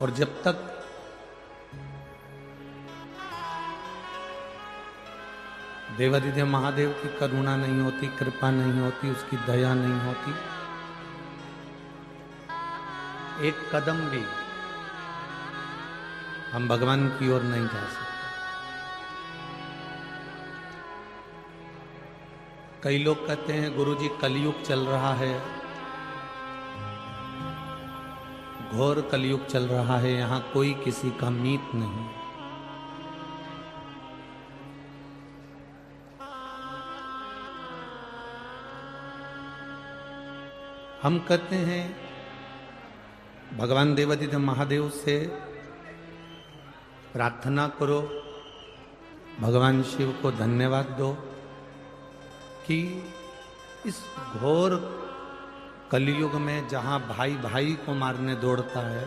और जब तक देवादिदेव महादेव की करुणा नहीं होती, कृपा नहीं होती, उसकी दया नहीं होती, एक कदम भी हम भगवान की ओर नहीं जा सकते। कई लोग कहते हैं गुरुजी कलयुग चल रहा है, घोर कलयुग चल रहा है, यहां कोई किसी का मीत नहीं। हम कहते हैं भगवान देवादिदेव महादेव से प्रार्थना करो, भगवान शिव को धन्यवाद दो कि इस घोर कलयुग में जहां भाई भाई को मारने दौड़ता है,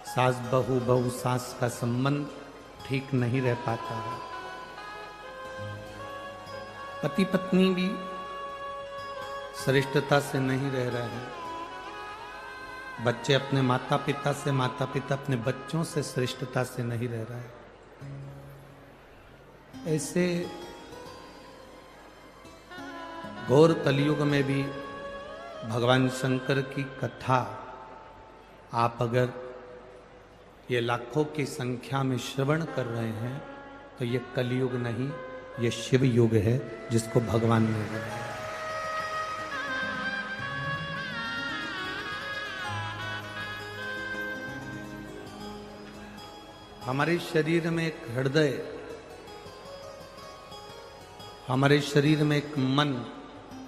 सास बहू बहू सास का संबंध ठीक नहीं रह पाता है, पति पत्नी भी श्रेष्ठता से नहीं रह रहे हैं, बच्चे अपने माता पिता से, माता पिता अपने बच्चों से श्रेष्ठता से नहीं रह रहे हैं। ऐसे घोर कलयुग में भी भगवान शंकर की कथा आप अगर ये लाखों की संख्या में श्रवण कर रहे हैं तो ये कलयुग नहीं, ये शिव युग है जिसको भगवान ने बनाया। हमारे शरीर में एक हृदय, हमारे शरीर में एक मन,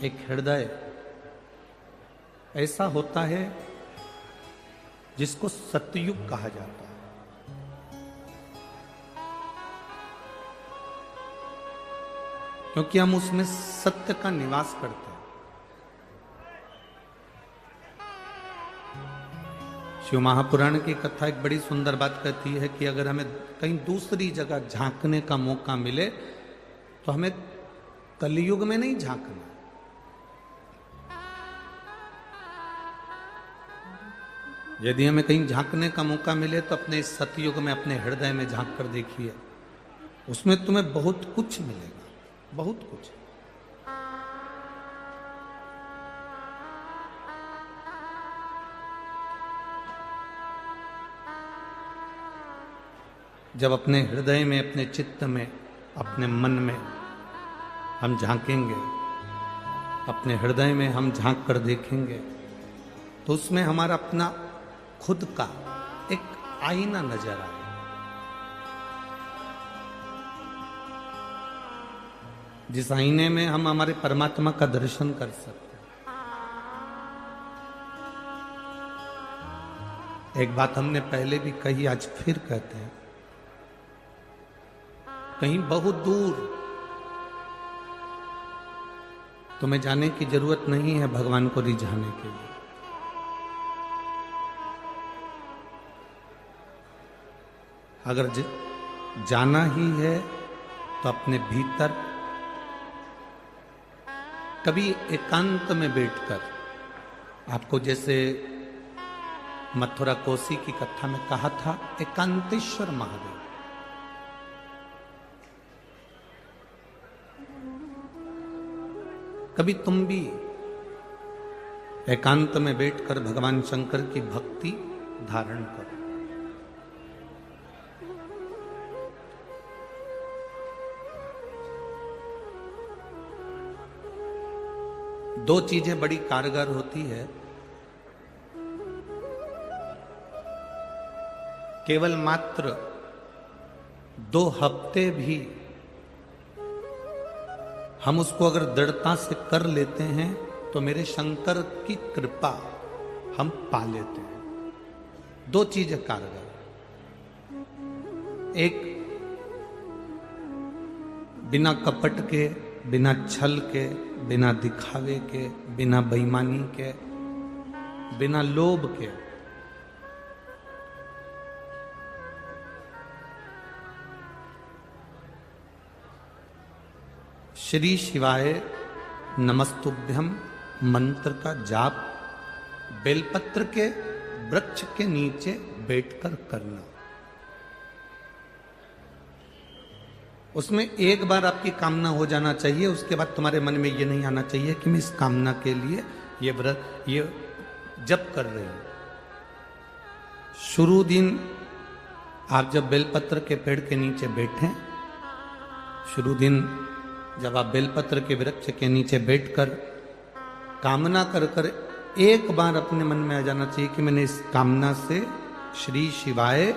एक हृदय ऐसा होता है जिसको सतयुग कहा जाता है, क्योंकि हम उसमें सत्य का निवास करते हैं। शिव महापुराण की कथा एक बड़ी सुंदर बात कहती है कि अगर हमें कहीं दूसरी जगह झांकने का मौका मिले तो हमें कलयुग में नहीं झांकना। यदि हमें कहीं झांकने का मौका मिले तो अपने इस सतयुग में, अपने हृदय में झांक कर देखिए, उसमें तुम्हें बहुत कुछ मिलेगा, बहुत कुछ। जब अपने हृदय में, अपने चित्त में, अपने मन में हम झांकेंगे, अपने हृदय में हम झांक कर देखेंगे तो उसमें हमारा अपना खुद का एक आईना नजर आएगा। जिस आईने में हम हमारे परमात्मा का दर्शन कर सकते हैं। एक बात हमने पहले भी कही, आज फिर कहते हैं, कहीं बहुत दूर तुम्हें जाने की जरूरत नहीं है भगवान को रिझाने के लिए। अगर जाना ही है तो अपने भीतर कभी एकांत में बैठकर, आपको जैसे मथुरा कोसी की कथा में कहा था, एकांतेश्वर महादेव, कभी तुम भी एकांत में बैठकर भगवान शंकर की भक्ति धारण करो। दो चीजें बड़ी कारगर होती है, केवल मात्र 2 हफ्ते भी हम उसको अगर दृढ़ता से कर लेते हैं तो मेरे शंकर की कृपा हम पा लेते हैं। 2 चीजें कारगर, एक बिना कपट के, बिना छल के, बिना दिखावे के, बिना बेईमानी के, बिना लोभ के श्री शिवाय नमस्तुभ्यम मंत्र का जाप बेलपत्र के वृक्ष के नीचे बैठकर करना। उसमें एक बार आपकी कामना हो जाना चाहिए, उसके बाद तुम्हारे मन में ये नहीं आना चाहिए कि मैं इस कामना के लिए ये व्रत ये जप कर रहे हूं। शुरू दिन आप जब बेलपत्र के पेड़ के नीचे बैठे, शुरू दिन जब आप बेलपत्र के वृक्ष के नीचे बैठकर कामना कर कर एक बार अपने मन में आ जाना चाहिए कि मैंने इस कामना से श्री शिवाय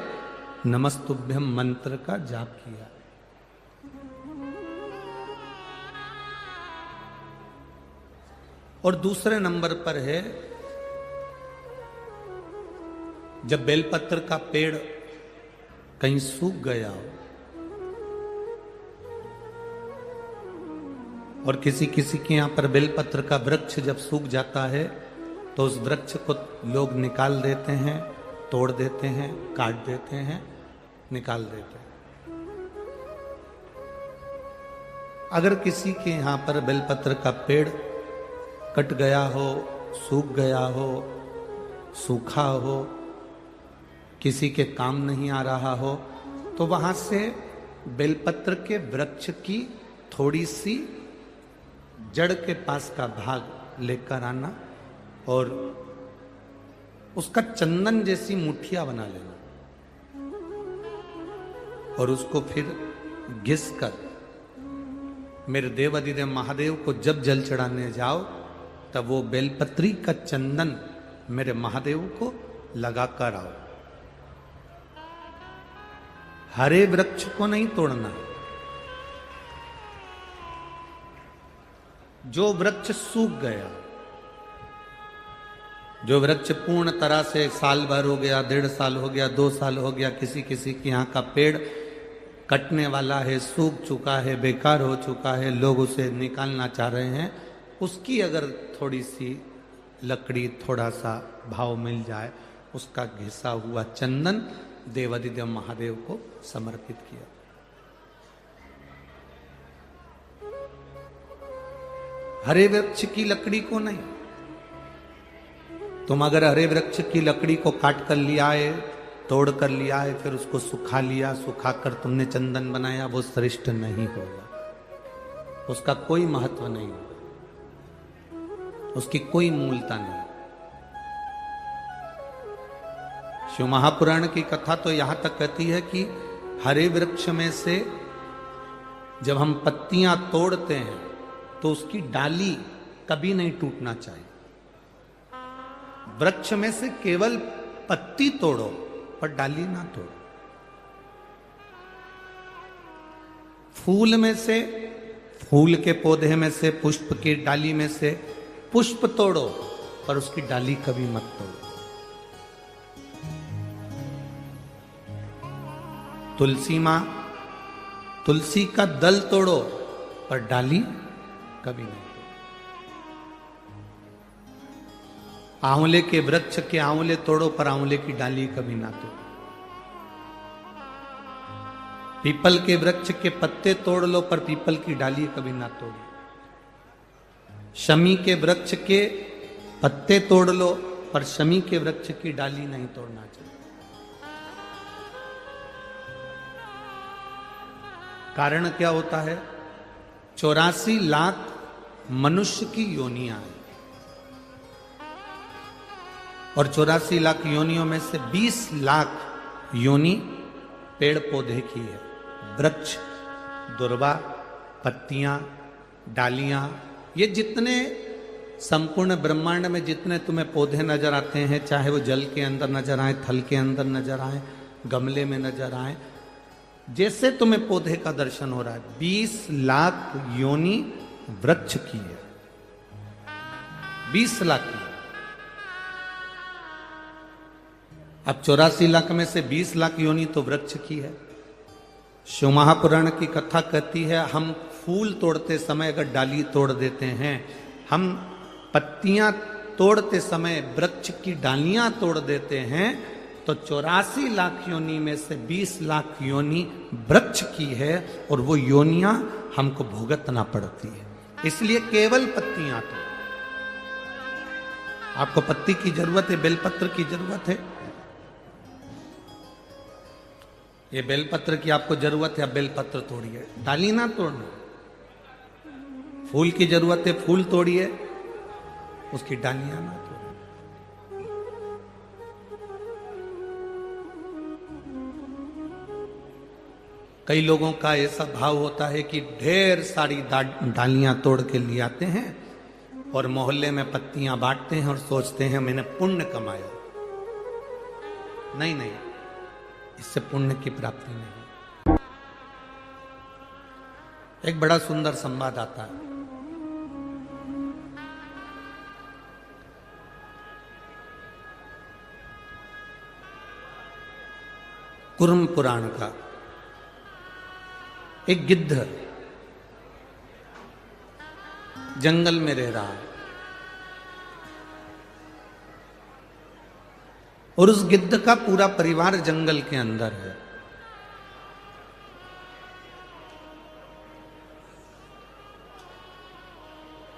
नमस्तुभ्यम मंत्र का जाप किया। और दूसरे नंबर पर है जब बेलपत्र का पेड़ कहीं सूख गया हो और किसी किसी के यहां पर बेलपत्र का वृक्ष जब सूख जाता है तो उस वृक्ष को लोग निकाल देते हैं, तोड़ देते हैं, काट देते हैं, निकाल देते हैं। अगर किसी के यहां पर बेलपत्र का पेड़ कट गया हो, सूख गया हो, सूखा हो, किसी के काम नहीं आ रहा हो, तो वहां से बेलपत्र के वृक्ष की थोड़ी सी जड़ के पास का भाग लेकर आना और उसका चंदन जैसी मुठिया बना लेना और उसको फिर घिस कर मेरे देवाधिदेव महादेव को जब जल चढ़ाने जाओ तब वो बेलपत्री का चंदन मेरे महादेव को लगा कर आओ। हरे वृक्ष को नहीं तोड़ना। जो वृक्ष सूख गया, जो वृक्ष पूर्ण तरह से साल भर हो गया, 1.5 साल हो गया, 2 साल हो गया, किसी किसी के यहाँ का पेड़ कटने वाला है, सूख चुका है, बेकार हो चुका है, लोग उसे निकालना चाह रहे हैं, उसकी अगर थोड़ी सी लकड़ी, थोड़ा सा भाव मिल जाए, उसका घिसा हुआ चंदन देवाधिदेव महादेव को समर्पित किया। हरे वृक्ष की लकड़ी को नहीं। तुम अगर हरे वृक्ष की लकड़ी को काट कर लिया है, तोड़ कर लिया है, फिर उसको सुखा लिया, सुखाकर तुमने चंदन बनाया, वो श्रेष्ठ नहीं होगा, उसका कोई महत्व नहीं होगा, उसकी कोई मूलता नहीं। शिव महापुराण की कथा तो यहां तक कहती है कि हरे वृक्ष में से जब हम पत्तियां तोड़ते हैं तो उसकी डाली कभी नहीं टूटना चाहिए। वृक्ष में से केवल पत्ती तोड़ो पर डाली ना तोड़ो। फूल में से, फूल के पौधे में से, पुष्प की डाली में से पुष्प तोड़ो पर उसकी डाली कभी मत तोड़ो। तुलसी मां, तुलसी का दल तोड़ो पर डाली कभी नहीं। आंवले के वृक्ष के आंवले तोड़ो पर आंवले की डाली कभी ना तोड़ो। पीपल के वृक्ष के पत्ते तोड़ लो पर पीपल की डाली कभी ना तोड़ो। शमी के वृक्ष के पत्ते तोड़ लो पर शमी के वृक्ष की डाली नहीं तोड़ना चाहिए। कारण क्या होता है? 84 लाख मनुष्य की योनियां हैं और 84 लाख योनियों में से 20 लाख योनि पेड़ पौधे की है। वृक्ष, दुर्वा, पत्तियां, डालियां, ये जितने संपूर्ण ब्रह्मांड में जितने तुम्हें पौधे नजर आते हैं, चाहे वो जल के अंदर नजर आए, थल के अंदर नजर आए, गमले में नजर आए, जैसे तुम्हें पौधे का दर्शन हो रहा है, 20 लाख योनि वृक्ष की है। 20 लाख की। अब 84 लाख में से 20 लाख योनि तो वृक्ष की है। शिव महापुराण की कथा कहती है, हम फूल तोड़ते समय अगर डाली तोड़ देते हैं, हम पत्तियां तोड़ते समय वृक्ष की डालियां तोड़ देते हैं, तो 84 लाख योनि में से 20 लाख योनि वृक्ष की है और वो योनियां हमको भुगतना पड़ती है। इसलिए केवल पत्तियां तोड़ो। आपको पत्ती की जरूरत है, बेलपत्र की जरूरत है, ये बेलपत्र की आपको जरूरत है, आप बेलपत्र तोड़िए, डाली ना तोड़ना। फूल की जरूरत है, फूल तोड़िए, उसकी डालियां ना तोड़िए। कई लोगों का ऐसा भाव होता है कि ढेर सारी डालियां तोड़ के ले आते हैं और मोहल्ले में पत्तियां बांटते हैं और सोचते हैं मैंने पुण्य कमाया। नहीं नहीं, इससे पुण्य की प्राप्ति नहीं। एक बड़ा सुंदर संवाद आता है। कुर्म पुराण का। एक गिद्ध जंगल में रह रहा है और उस गिद्ध का पूरा परिवार जंगल के अंदर है।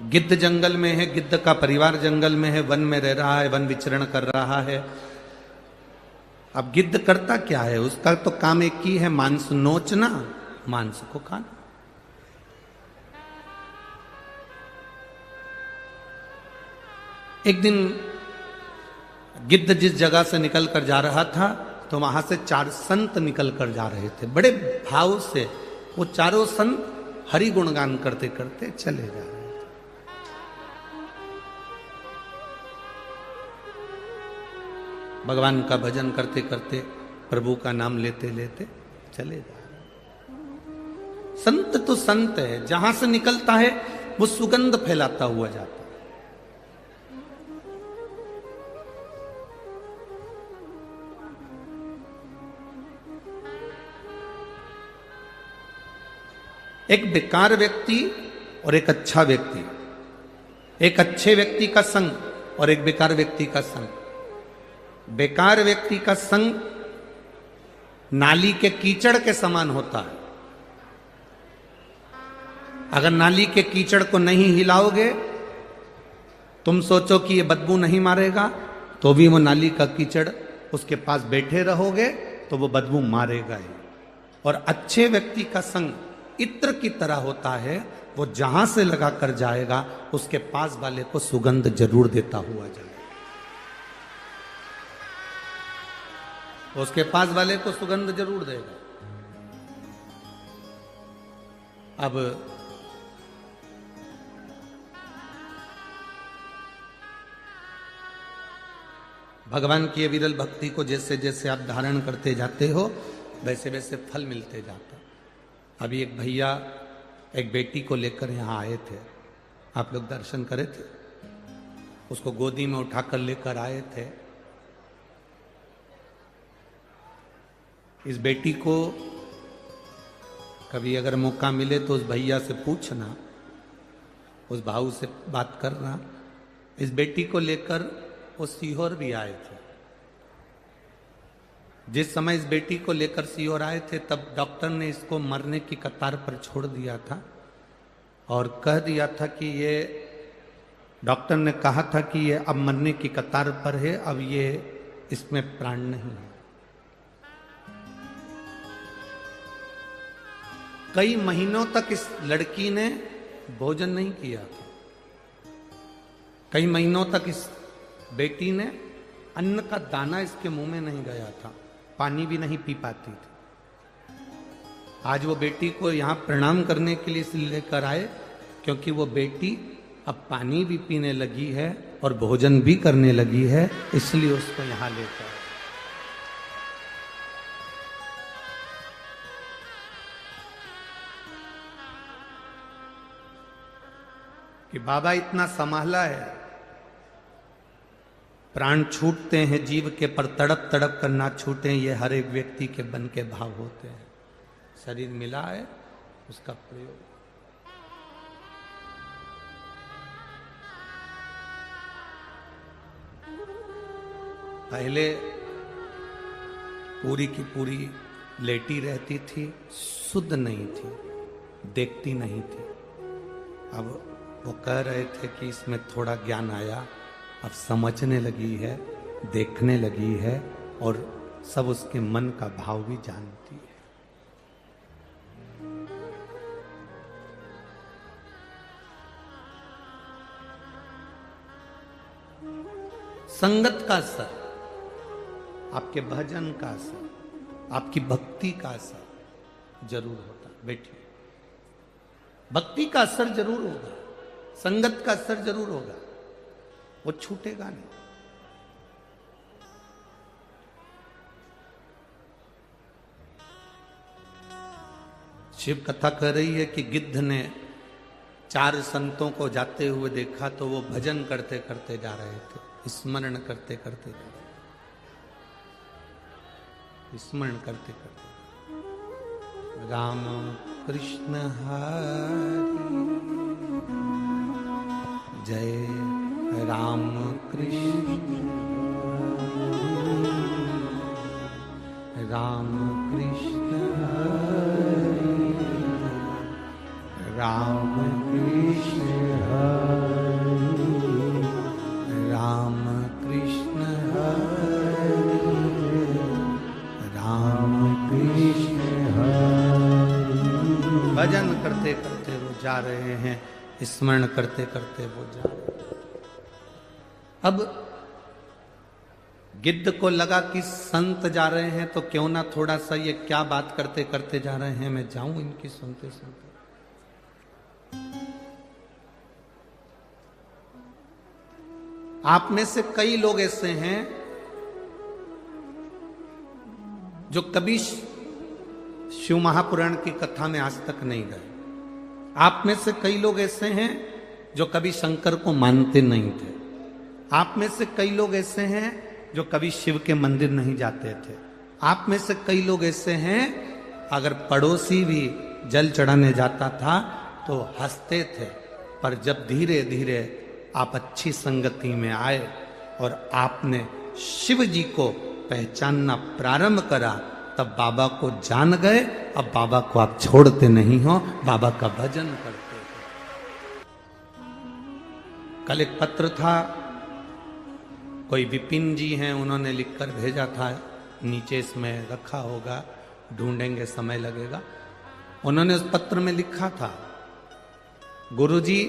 गिद्ध जंगल में है, गिद्ध का परिवार जंगल में है, वन में रह रहा है, वन विचरण कर रहा है। अब गिद्ध करता क्या है? उसका तो काम एक ही है, मांस नोचना, मांस को खाना। एक दिन गिद्ध जिस जगह से निकल कर जा रहा था तो वहां से 4 संत निकल कर जा रहे थे। बड़े भाव से वो चारों संत हरि गुणगान करते करते चले जा रहे थे। भगवान का भजन करते करते, प्रभु का नाम लेते लेते चले जा रहे। संत तो संत है, जहां से निकलता है वो सुगंध फैलाता हुआ जाता है। एक बेकार व्यक्ति और एक अच्छा व्यक्ति, एक अच्छे व्यक्ति का संग और एक बेकार व्यक्ति का संग। बेकार व्यक्ति का संग नाली के कीचड़ के समान होता है। अगर नाली के कीचड़ को नहीं हिलाओगे, तुम सोचो कि ये बदबू नहीं मारेगा, तो भी वो नाली का कीचड़ उसके पास बैठे रहोगे तो वो बदबू मारेगा ही। और अच्छे व्यक्ति का संग इत्र की तरह होता है, वो जहां से लगा कर जाएगा उसके पास वाले को सुगंध जरूर देता हुआ जाएगा। उसके पास वाले को सुगंध जरूर देगा। अब भगवान की विरल भक्ति को जैसे जैसे आप धारण करते जाते हो वैसे वैसे फल मिलते जाता। अभी एक भैया एक बेटी को लेकर यहाँ आए थे, आप लोग दर्शन करे थे। उसको गोदी में उठाकर लेकर आए थे। इस बेटी को कभी अगर मौका मिले तो उस भैया से पूछना, उस भाऊ से बात करना। इस बेटी को लेकर वो सीहोर भी आए थे। जिस समय इस बेटी को लेकर सीहोर आए थे तब डॉक्टर ने इसको मरने की कतार पर छोड़ दिया था और कह दिया था कि ये, डॉक्टर ने कहा था कि ये अब मरने की कतार पर है, अब ये इसमें प्राण नहीं है। कई महीनों तक इस लड़की ने भोजन नहीं किया था। कई महीनों तक इस बेटी ने अन्न का दाना इसके मुंह में नहीं गया था, पानी भी नहीं पी पाती थी। आज वो बेटी को यहां प्रणाम करने के लिए इसलिए लेकर आए क्योंकि वो बेटी अब पानी भी पीने लगी है और भोजन भी करने लगी है, इसलिए उसको यहां लेकर आए। कि बाबा इतना संभाला है, प्राण छूटते हैं जीव के पर तड़प तड़प कर ना छूटे, ये हर एक व्यक्ति के मन के भाव होते हैं। शरीर मिला है, उसका प्रयोग। पहले पूरी की पूरी लेटी रहती थी, शुद्ध नहीं थी, देखती नहीं थी। अब वो कह रहे थे कि इसमें थोड़ा ज्ञान आया, अब समझने लगी है, देखने लगी है और सब उसके मन का भाव भी जानती है। संगत का असर, आपके भजन का असर, आपकी भक्ति का असर जरूर होता। बैठिए, भक्ति का असर जरूर होगा, संगत का असर जरूर होगा, वो छूटेगा नहीं। शिव कथा कह रही है कि गिद्ध ने 4 संतों को जाते हुए देखा तो वो भजन करते करते जा रहे थे, स्मरण करते करते, स्मरण करते करते, राम कृष्ण हरि जय राम कृष्ण राम कृष्ण हरि राम कृष्ण हरि राम कृष्ण हरि राम कृष्ण हरि। भजन करते करते वो जा रहे हैं, स्मरण करते करते वो जा रहे हैं। अब गिद्ध को लगा कि संत जा रहे हैं तो क्यों ना थोड़ा सा ये क्या बात करते करते जा रहे हैं, मैं जाऊं इनकी सुनते सुनते। आप में से कई लोग ऐसे हैं जो कभी शिव महापुराण की कथा में आज तक नहीं गए। आप में से कई लोग ऐसे हैं जो कभी शंकर को मानते नहीं थे। आप में से कई लोग ऐसे हैं जो कभी शिव के मंदिर नहीं जाते थे। आप में से कई लोग ऐसे हैं अगर पड़ोसी भी जल चढ़ाने जाता था तो हंसते थे, पर जब धीरे धीरे आप अच्छी संगति में आए और आपने शिव जी को पहचानना प्रारंभ करा तब बाबा को जान गए। अब बाबा को आप छोड़ते नहीं हो, बाबा का भजन करते हो। कल एक पत्र था, कोई विपिन जी हैं, उन्होंने लिखकर भेजा था, नीचे इसमें रखा होगा, ढूंढेंगे समय लगेगा। उन्होंने उस पत्र में लिखा था, गुरुजी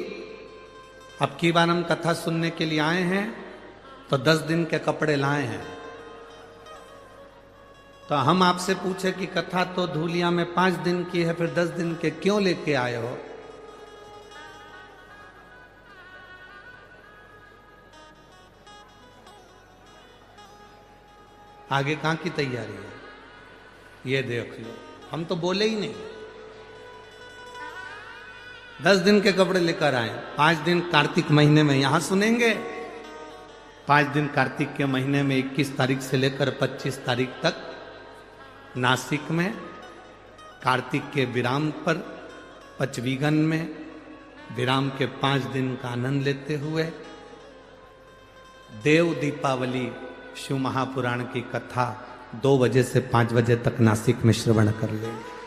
अब की बार हम कथा सुनने के लिए आए हैं तो 10 दिन के कपड़े लाए हैं। तो हम आपसे पूछे कि कथा तो धूलिया में 5 दिन की है, फिर 10 दिन के क्यों लेके आए हो? आगे कहां की तैयारी है ये देख लो। हम तो बोले ही नहीं। 10 दिन के कपड़े लेकर आए, 5 दिन कार्तिक महीने में यहां सुनेंगे, 5 दिन कार्तिक के महीने में 21 तारीख से लेकर 25 तारीख तक नासिक में, कार्तिक के विराम पर पचवीगन में विराम के 5 दिन का आनंद लेते हुए देव दीपावली शिव महापुराण की कथा 2 बजे से 5 बजे तक नासिक में श्रवण कर लेंगे।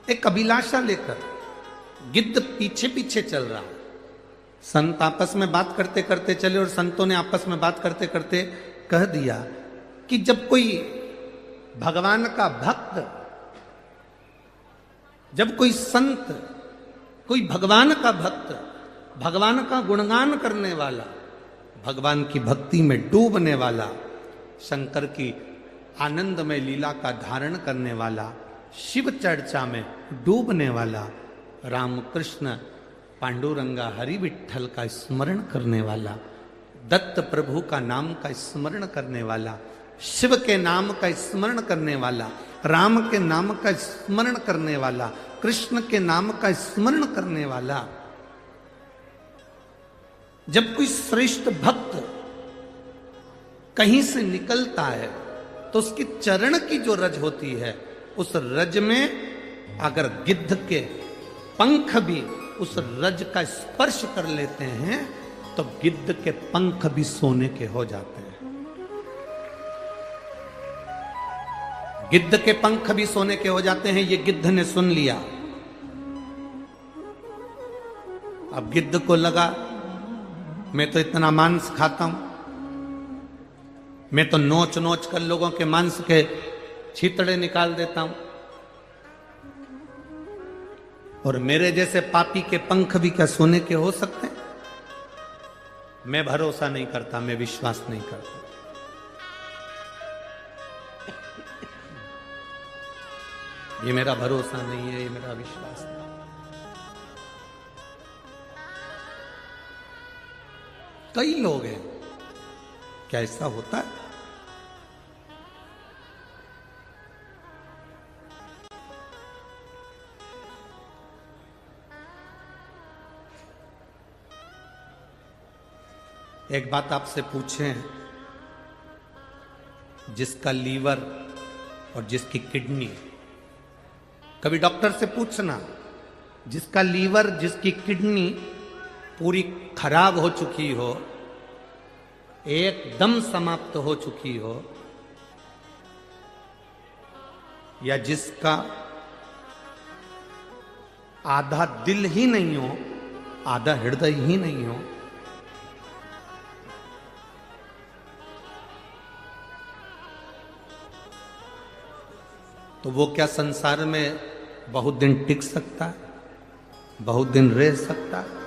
एक अभिलाषा लेकर गिद्ध पीछे पीछे चल रहा है। संत आपस में बात करते करते चले और संतों ने आपस में बात करते करते कह दिया कि जब कोई भगवान का भक्त, जब कोई संत, कोई भगवान का भक्त, भगवान का गुणगान करने वाला, भगवान की भक्ति में डूबने वाला, शंकर की आनंदमय लीला का धारण करने वाला, शिव चर्चा में डूबने वाला, रामकृष्ण पांडुरंगा हरि विठ्ठल का स्मरण करने वाला, दत्त प्रभु का नाम का स्मरण करने वाला, शिव के नाम का स्मरण करने वाला, राम के नाम का स्मरण करने वाला, कृष्ण के नाम का स्मरण करने वाला, जब कोई श्रेष्ठ भक्त कहीं से निकलता है तो उसकी चरण की जो रज होती है, उस रज में अगर गिद्ध के पंख भी उस रज का स्पर्श कर लेते हैं तो गिद्ध के पंख भी सोने के हो जाते हैं। गिद्ध के पंख भी सोने के हो जाते हैं। ये गिद्ध ने सुन लिया। अब गिद्ध को लगा मैं तो इतना मांस खाता हूं, मैं तो नोच नोच कर लोगों के मांस के छितड़े निकाल देता हूं, और मेरे जैसे पापी के पंख भी क्या सोने के हो सकते हैं? मैं भरोसा नहीं करता, मैं विश्वास नहीं करता। ये मेरा भरोसा नहीं है, ये मेरा विश्वास नहीं। कई लोग हैं, क्या ऐसा होता है? एक बात आपसे पूछें, जिसका लीवर और जिसकी किडनी, कभी डॉक्टर से पूछना, जिसका लीवर जिसकी किडनी पूरी खराब हो चुकी हो, एकदम समाप्त हो चुकी हो, या जिसका आधा दिल ही नहीं हो, आधा हृदय ही नहीं हो, तो वो क्या संसार में बहुत दिन टिक सकता है, बहुत दिन रह सकता है?